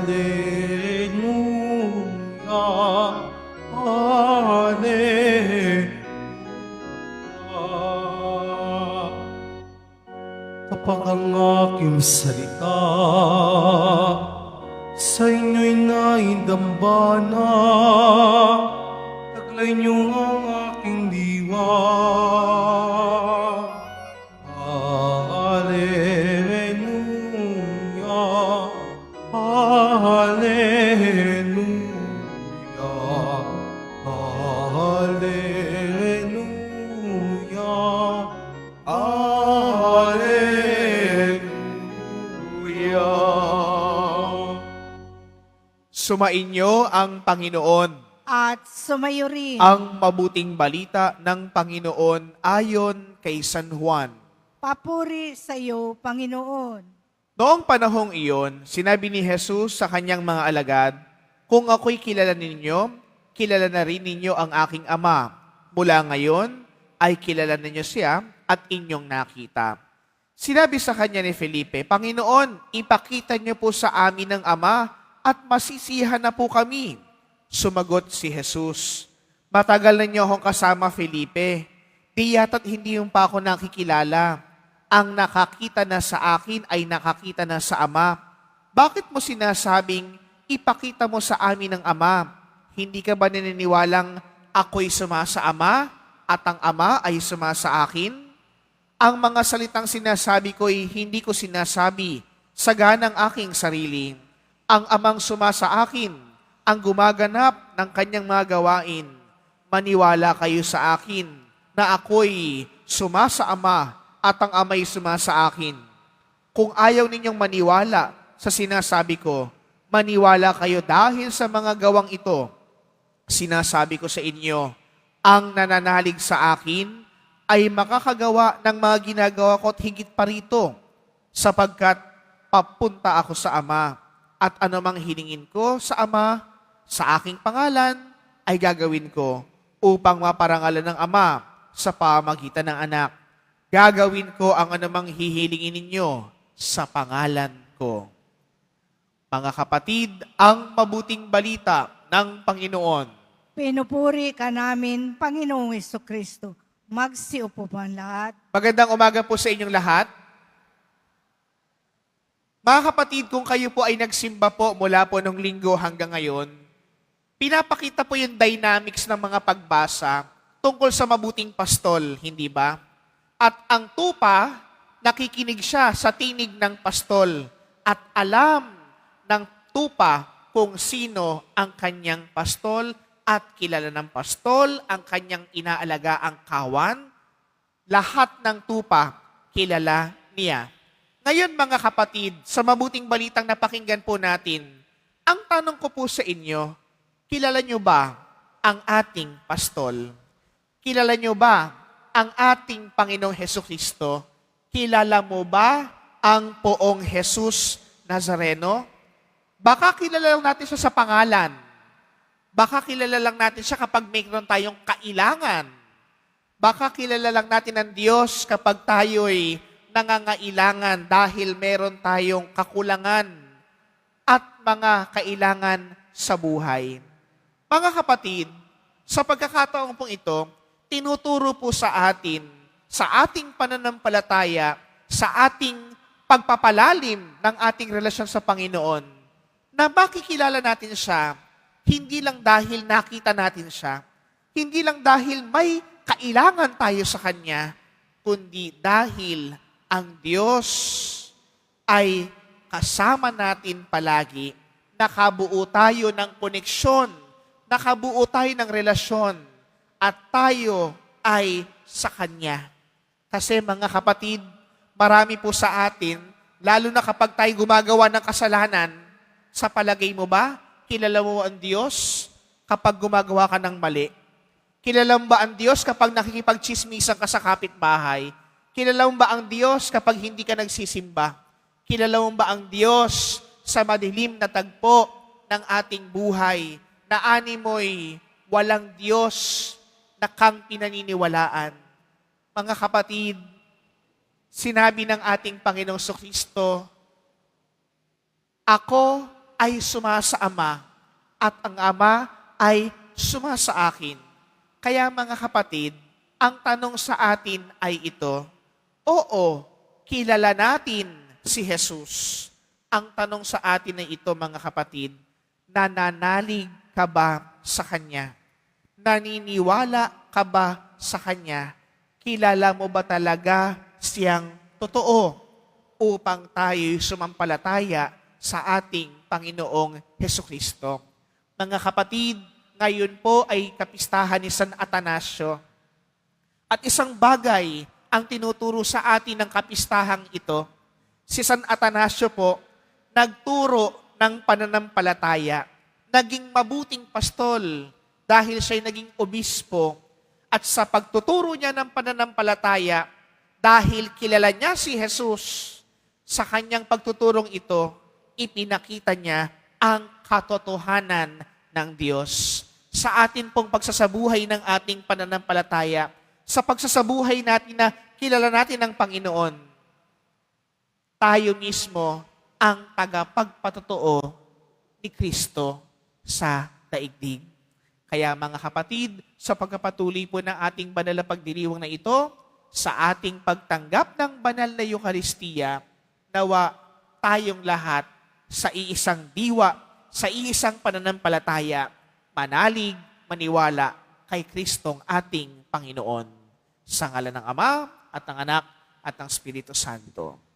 Hallelujah. Kapag ang aking salita sa inyo'y naidambana, taglay niyo ang aking diwa. Hallelujah, Hallelujah, Hallelujah, Hallelujah. Sumainyo ang Panginoon. At sumayo rin. Ang mabuting balita ng Panginoon ayon kay San Juan. Papuri sa iyo, Panginoon. Noong panahong iyon, sinabi ni Jesus sa kanyang mga alagad, "Kung ako'y kilala ninyo, kilala na rin ninyo ang aking Ama. Mula ngayon ay kilala ninyo siya at inyong nakita." Sinabi sa kanya ni Felipe, "Panginoon, ipakita niyo po sa amin ang Ama at masisiyahan na po kami." Sumagot si Jesus, "Matagal na niyo akong kasama, Felipe. Di yata't hindi yung pa ako nakikilala. Ang nakakita na sa akin ay nakakita na sa Ama. Bakit mo sinasabing, ipakita mo sa amin ang Ama? Hindi ka ba naniniwalang ako'y suma sa Ama at ang Ama ay suma sa akin? Ang mga salitang sinasabi ko'y hindi ko sinasabi sa ganang aking sarili. Ang Amang suma sa akin ang gumaganap ng kanyang mga gawain. Maniwala kayo sa akin na ako'y suma sa Ama at ang Ama'y suma sa akin. Kung ayaw ninyong maniwala sa sinasabi ko, maniwala kayo dahil sa mga gawang ito. Sinasabi ko sa inyo, ang nananalig sa akin ay makakagawa ng mga ginagawa ko at higit pa rito, sapagkat papunta ako sa Ama, at anumang hilingin ko sa Ama, sa aking pangalan ay gagawin ko upang maparangalan ng Ama sa pamamagitan ng Anak. Gagawin ko ang anumang hihilingin ninyo sa pangalan ko. Mga kapatid, ang mabuting balita ng Panginoon. Pinupuri ka namin, Panginoong Jesucristo. Magsiupo po ang lahat. Magandang umaga po sa inyong lahat. Mga kapatid, kung kayo po ay nagsimba po mula po nung linggo hanggang ngayon, pinapakita po yung dynamics ng mga pagbasa tungkol sa mabuting pastol, hindi ba? At ang tupa, nakikinig siya sa tinig ng pastol at alam ng tupa kung sino ang kanyang pastol at kilala ng pastol ang kanyang inaalagaang kawan. Lahat ng tupa, kilala niya. Ngayon mga kapatid, sa mabuting balitang napakinggan po natin, ang tanong ko po sa inyo, kilala nyo ba ang ating pastol? Kilala nyo ba ang ating Panginoong Hesukristo? Kilala mo ba ang poong Jesus Nazareno? Baka kilala lang natin siya sa pangalan. Baka kilala lang natin siya kapag mayroon tayong kailangan. Baka kilala lang natin ang Diyos kapag tayo'y nangangailangan dahil meron tayong kakulangan at mga kailangan sa buhay. Mga kapatid, sa pagkakataong pong ito, tinuturo po sa atin, sa ating pananampalataya, sa ating pagpapalalim ng ating relasyon sa Panginoon, na makikilala natin siya, hindi lang dahil nakita natin siya, hindi lang dahil may kailangan tayo sa Kanya, kundi dahil ang Diyos ay kasama natin palagi, nakabuo tayo ng koneksyon, nakabuo tayo ng relasyon, at tayo ay sa Kanya. Kasi mga kapatid, marami po sa atin, lalo na kapag tayo gumagawa ng kasalanan, sa palagay mo ba, kilala mo ang Diyos kapag gumagawa ka ng mali? Kilala mo ba ang Diyos kapag nakikipagchismisan ka sa kapitbahay? Kilala mo ba ang Diyos kapag hindi ka nagsisimba? Kilala mo ba ang Diyos sa madilim na tagpo ng ating buhay na animoy walang Diyos na kang pinaniniwalaan? Mga kapatid, sinabi ng ating Panginoong Kristo, "Ako ay sumasa Ama at ang Ama ay sumasa akin. Kaya mga kapatid, ang tanong sa atin ay ito, oo, kilala natin si Jesus. Ang tanong sa atin ay ito mga kapatid, nananalig ka ba sa Kanya? Naniniwala ka ba sa Kanya? Kilala mo ba talaga siyang totoo upang tayo sumampalataya sa ating Panginoong Hesukristo? Mga kapatid, ngayon po ay kapistahan ni San Atanasio. At isang bagay ang tinuturo sa atin ng kapistahang ito. Si San Atanasio po, nagturo ng pananampalataya. Naging mabuting pastol dahil siya'y naging obispo. At sa pagtuturo niya ng pananampalataya, dahil kilala niya si Jesus, sa kanyang pagtuturong ito, ipinakita niya ang katotohanan ng Diyos. Sa atin pong pagsasabuhay ng ating pananampalataya, sa pagsasabuhay natin na kilala natin ang Panginoon, tayo mismo ang tagapagpatotoo ni Kristo sa daigdig. Kaya mga kapatid, sa pagkapatuloy po ng ating banal na pagdiriwang na ito, sa ating pagtanggap ng banal na Eucharistia, nawa tayong lahat sa iisang diwa, sa iisang pananampalataya, manalig, maniwala kay Kristong ating Panginoon. Sa ngalan ng Ama at ng Anak at ng Espiritu Santo.